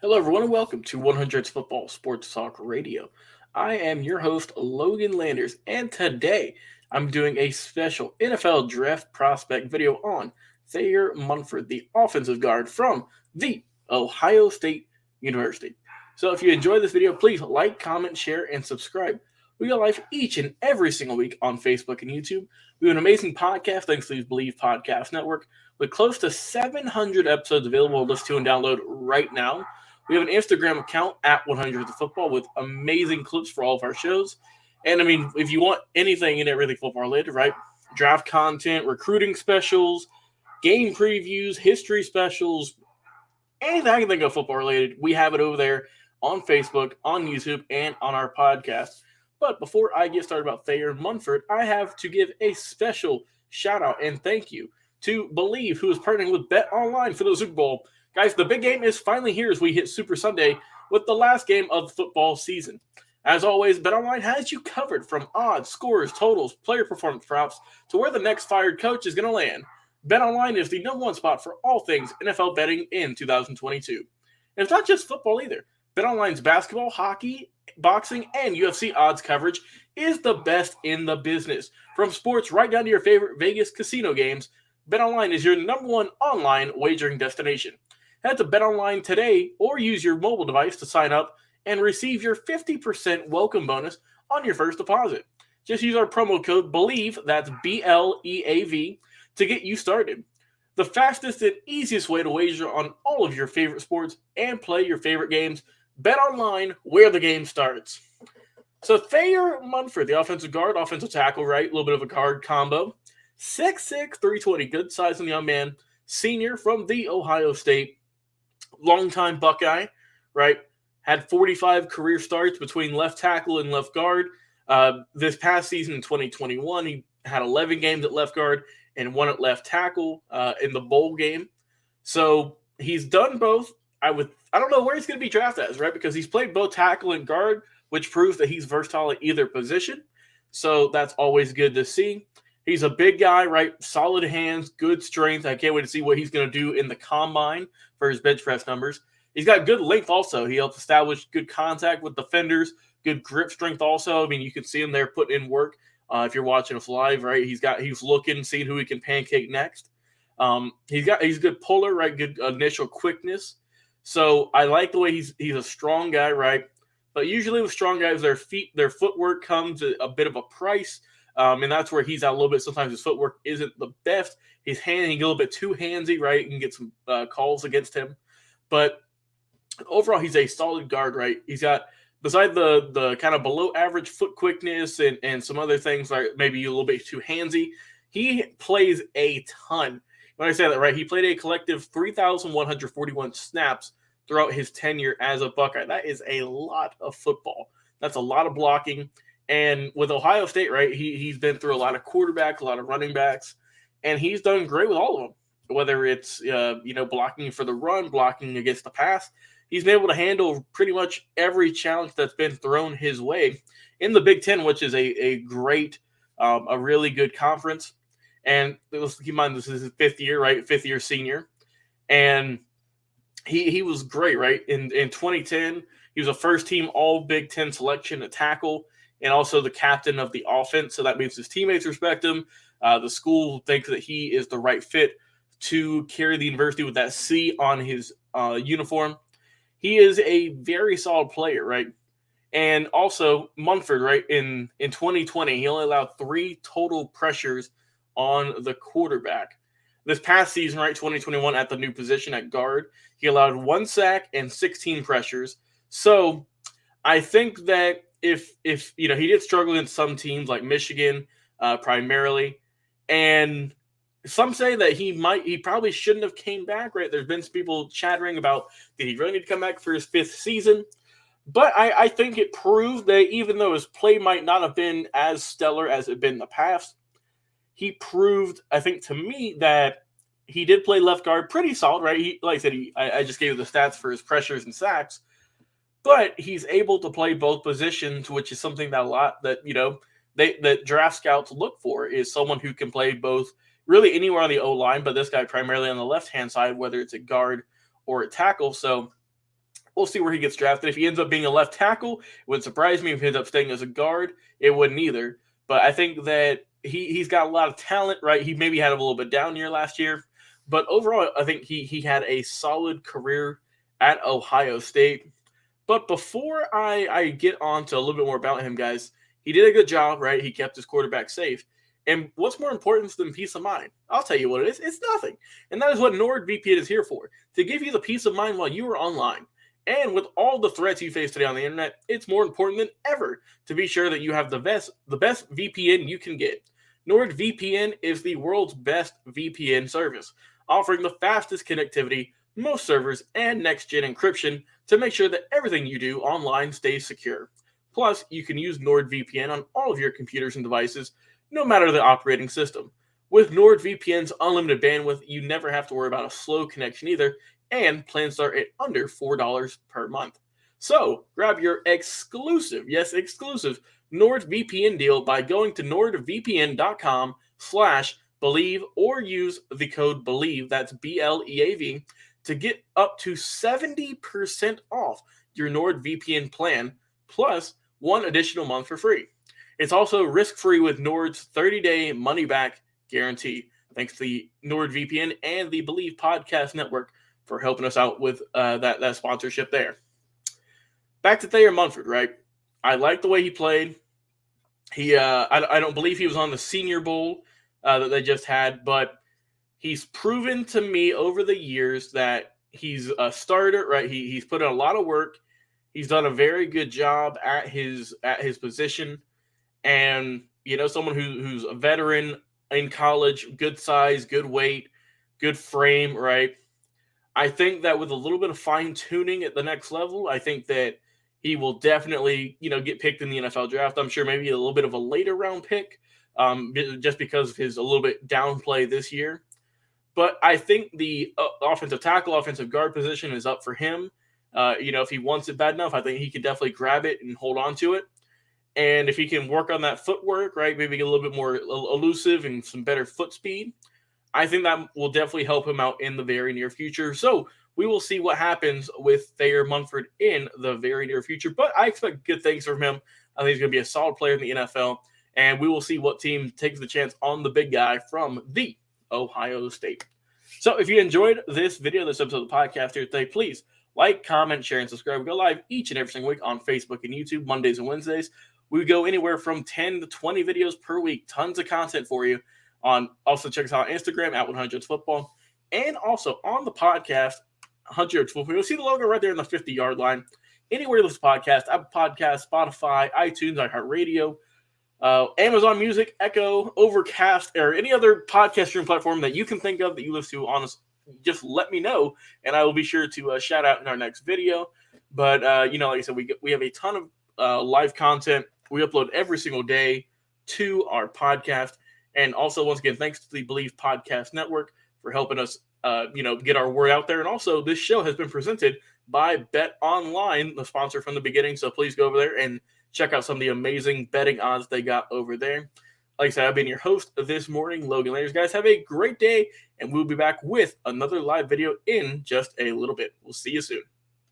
Hello, everyone, and welcome to 100's Football Sports Talk Radio. I am your host, Logan Landers, and today I'm doing a special NFL Draft Prospect video on Thayer Munford, the offensive guard from the Ohio State University. So if you enjoy this video, please like, comment, share, and subscribe. We go live each and every single week on Facebook and YouTube. We have an amazing podcast thanks to the Believe Podcast Network with close to 700 episodes available to listen to and download right now. We have an Instagram account at 100 the Football with amazing clips for all of our shows. And I mean, if you want anything and everything football related, right? Draft content, recruiting specials, game previews, history specials, anything I can think of football related, we have it over there on Facebook, on YouTube, and on our podcast. But before I get started about Thayer Munford, I have to give a special shout out and thank you to Believe, who is partnering with Bet Online for the Super Bowl. Guys, the big game is finally here as we hit Super Sunday with the last game of the football season. As always, BetOnline has you covered from odds, scores, totals, player performance props to where the next fired coach is going to land. BetOnline is the number one spot for all things NFL betting in 2022. And it's not just football either. BetOnline's basketball, hockey, boxing, and UFC odds coverage is the best in the business. From sports right down to your favorite Vegas casino games, BetOnline is your number one online wagering destination. Head to BetOnline today or use your mobile device to sign up and receive your 50% welcome bonus on your first deposit. Just use our promo code BELIEVE, that's BLEAV, to get you started. The fastest and easiest way to wager on all of your favorite sports and play your favorite games. BetOnline, where the game starts. So Thayer Munford, the offensive guard, offensive tackle, right? A little bit of a guard combo. 6'6", 320, good size on the young man. Senior from the Ohio State. Longtime Buckeye, right? Had 45 career starts between left tackle and left guard. This past season in 2021, he had 11 games at left guard and one at left tackle in the bowl game. So he's done both. I don't know where he's going to be drafted as, right? Because he's played both tackle and guard, which proves that he's versatile at either position. So that's always good to see. He's a big guy, right? Solid hands, good strength. I can't wait to see what he's going to do in the combine for his bench press numbers. He's got good length also. He helps establish good contact with defenders, good grip strength also. I mean, you can see him there putting in work if you're watching us live, right? He's looking, seeing who he can pancake next. He's a good puller, right? Good initial quickness. So I like the way he's a strong guy, right? But usually with strong guys, their footwork comes at a bit of a price. And that's where he's at a little bit. Sometimes his footwork isn't the best. He can get a little bit too handsy, right? You can get some calls against him. But overall, he's a solid guard, right? He's got, beside the kind of below average foot quickness and some other things, like maybe a little bit too handsy, he plays a ton. When I say that, right, he played a collective 3,141 snaps throughout his tenure as a Buckeye. That is a lot of football. That's a lot of blocking. And with Ohio State, right, he's been through a lot of quarterbacks, a lot of running backs, and he's done great with all of them. Whether it's blocking for the run, blocking against the pass, he's been able to handle pretty much every challenge that's been thrown his way in the Big Ten, which is a great, a really good conference. And let's keep in mind this is his fifth year, right? Fifth year senior, and he was great, right? In 2010, he was a first team All Big Ten selection at tackle, and also the captain of the offense. So that means his teammates respect him. The school thinks that he is the right fit to carry the university with that C on his uniform. He is a very solid player, right? And also Munford, right? In 2020, he only allowed 3 total pressures on the quarterback. This past season, right, 2021, at the new position at guard, he allowed 1 sack and 16 pressures. So I think that if he did struggle in some teams like Michigan primarily, and some say that he probably shouldn't have came back, right? There's been some people chattering about, did he really need to come back for his 5th season? But I think it proved that even though his play might not have been as stellar as it had been in the past, he proved, I think, to me that he did play left guard pretty solid, right? Like I said, I just gave you the stats for his pressures and sacks. But he's able to play both positions, which is something that draft scouts look for, is someone who can play both really anywhere on the O-line, but this guy primarily on the left-hand side, whether it's a guard or a tackle. So We'll see where he gets drafted. If he ends up being a left tackle, it wouldn't surprise me. If he ends up staying as a guard, it wouldn't either. But I think that he's got a lot of talent, right? He maybe had a little bit down year last year. But overall, I think he had a solid career at Ohio State. But before I get on to a little bit more about him, guys, he did a good job, right? He kept his quarterback safe. And what's more important than peace of mind? I'll tell you what it is. It's nothing. And that is what NordVPN is here for, to give you the peace of mind while you are online. And with all the threats you face today on the internet, it's more important than ever to be sure that you have the best VPN you can get. NordVPN is the world's best VPN service, offering the fastest connectivity, most servers, and next-gen encryption to make sure that everything you do online stays secure. Plus, you can use NordVPN on all of your computers and devices, no matter the operating system. With NordVPN's unlimited bandwidth, you never have to worry about a slow connection either, and plans start at under $4 per month. So, grab your exclusive, yes, exclusive, NordVPN deal by going to nordvpn.com/believe or use the code BELIEVE, that's BLEAV, to get up to 70% off your NordVPN plan, plus one additional month for free. It's also risk-free with Nord's 30-day money-back guarantee. Thanks to the NordVPN and the Believe Podcast Network for helping us out with that sponsorship there. Back to Thayer Munford, right? I like the way he played. I don't believe he was on the Senior Bowl that they just had, but he's proven to me over the years that he's a starter, right? He's put in a lot of work. He's done a very good job at his position, and someone who's a veteran in college, good size, good weight, good frame, right? I think that with a little bit of fine tuning at the next level, I think that he will definitely, get picked in the NFL draft. I'm sure maybe a little bit of a later round pick, just because of his a little bit downplay this year. But I think the offensive tackle, offensive guard position is up for him. If he wants it bad enough, I think he can definitely grab it and hold on to it. And if he can work on that footwork, right, maybe get a little bit more elusive and some better foot speed, I think that will definitely help him out in the very near future. So we will see what happens with Thayer Munford in the very near future. But I expect good things from him. I think he's going to be a solid player in the NFL. And we will see what team takes the chance on the big guy from the Ohio State. So if you enjoyed this video, this episode of the podcast here today, please like, comment, share, and subscribe. We go live each and every single week on Facebook and YouTube, Mondays and Wednesdays. We go anywhere from 10 to 20 videos per week. Tons of content for you. Also check us out on Instagram at 100football, and also on the podcast 100 Football. You'll see the logo right there in the 50-yard line. Anywhere you listen to podcasts, Apple Podcasts, Spotify, iTunes, iHeartRadio, Amazon Music, Echo, Overcast, or any other podcast streaming platform that you can think of that you listen to. Just let me know, and I will be sure to shout out in our next video. But like I said, we have a ton of live content. We upload every single day to our podcast. And also, once again, thanks to the Believe Podcast Network for helping us, get our word out there. And also, this show has been presented by Bet Online, the sponsor from the beginning. So please go over there and check out some of the amazing betting odds they got over there. Like I said, I've been your host this morning, Logan Landers. Guys, have a great day, and we'll be back with another live video in just a little bit. We'll see you soon.